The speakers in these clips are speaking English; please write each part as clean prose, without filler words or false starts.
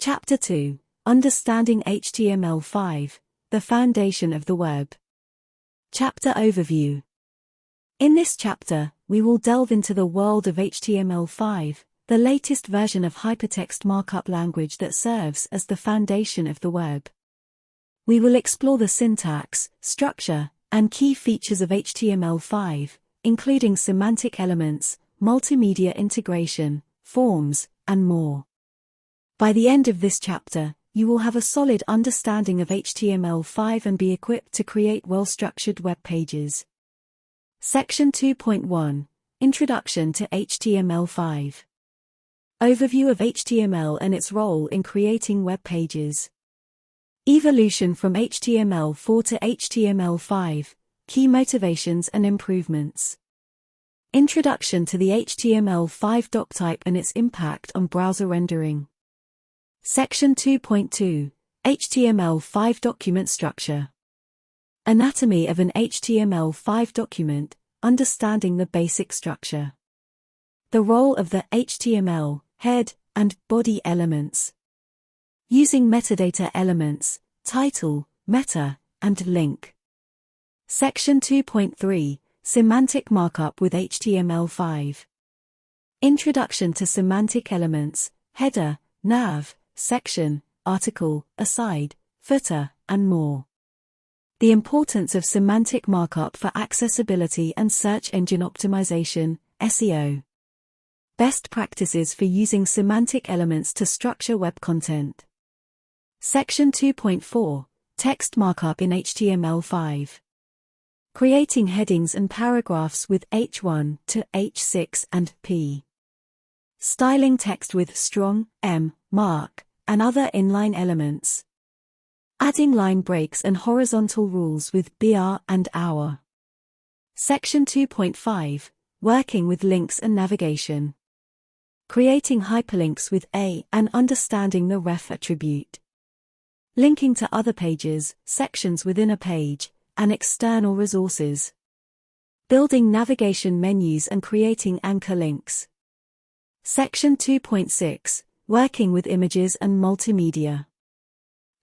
Chapter 2: Understanding HTML5, the Foundation of the Web. Chapter Overview. In this chapter, we will delve into the world of HTML5, the latest version of Hypertext Markup Language that serves as the foundation of the web. We will explore the syntax, structure, and key features of HTML5, including semantic elements, multimedia integration, forms, and more. By the end of this chapter, you will have a solid understanding of HTML5 and be equipped to create well-structured web pages. Section 2.1: Introduction to HTML5. Overview of HTML and its role in creating web pages. Evolution from HTML4 to HTML5, key motivations and improvements. Introduction to the HTML5 doctype and its impact on browser rendering. Section 2.2: HTML5 document structure. Anatomy of an HTML5 document, understanding the basic structure. The role of the HTML, head, and body elements. Using metadata elements, title, meta, and link. Section 2.3: Semantic markup with HTML5. Introduction to semantic elements, header, nav, section, article, aside, footer, and more. The importance of semantic markup for accessibility and search engine optimization, SEO. Best practices for using semantic elements to structure web content. Section 2.4: Text markup in HTML5. Creating headings and paragraphs with H1 to H6 and P. Styling text with strong, M, mark, and other inline elements. Adding line breaks and horizontal rules with BR and OUR. Section 2.5: Working with links and navigation. Creating hyperlinks with A and understanding the ref attribute. Linking to other pages, sections within a page, and external resources. Building navigation menus and creating anchor links. Section 2.6: Working with images and multimedia.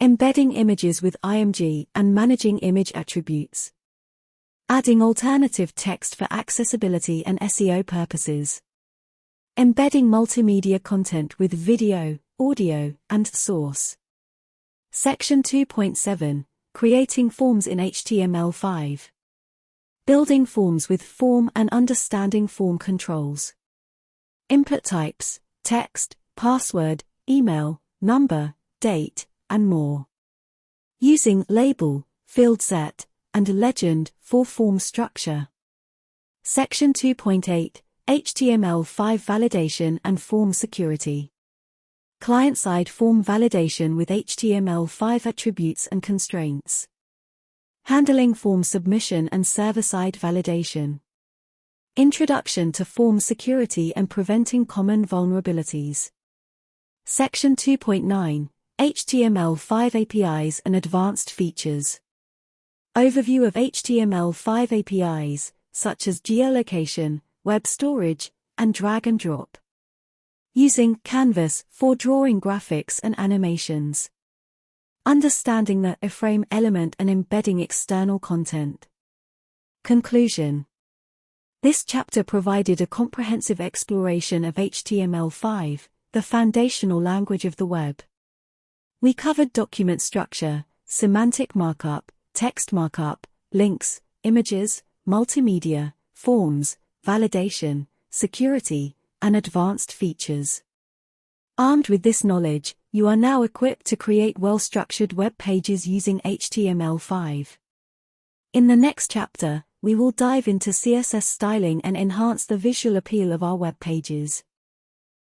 Embedding images with IMG and managing image attributes. Adding alternative text for accessibility and SEO purposes. Embedding multimedia content with video, audio, and source. Section 2.7: Creating forms in HTML5. Building forms with form and understanding form controls. Input types, text, password, email, number, date, and more. Using label, field set, and legend for form structure. Section 2.8: HTML5 validation and form security. Client-side form validation with HTML5 attributes and constraints. Handling form submission and server-side validation. Introduction to form security and preventing common vulnerabilities. Section 2.9: HTML5 APIs and advanced features. Overview of HTML5 APIs, such as geolocation, web storage, and drag and drop. Using Canvas for drawing graphics and animations. Understanding the iframe element and embedding external content. Conclusion. This chapter provided a comprehensive exploration of HTML5, the foundational language of the web. We covered document structure, semantic markup, text markup, links, images, multimedia, forms, validation, security, and advanced features. Armed with this knowledge, you are now equipped to create well-structured web pages using HTML5. In the next chapter, we will dive into CSS styling and enhance the visual appeal of our web pages.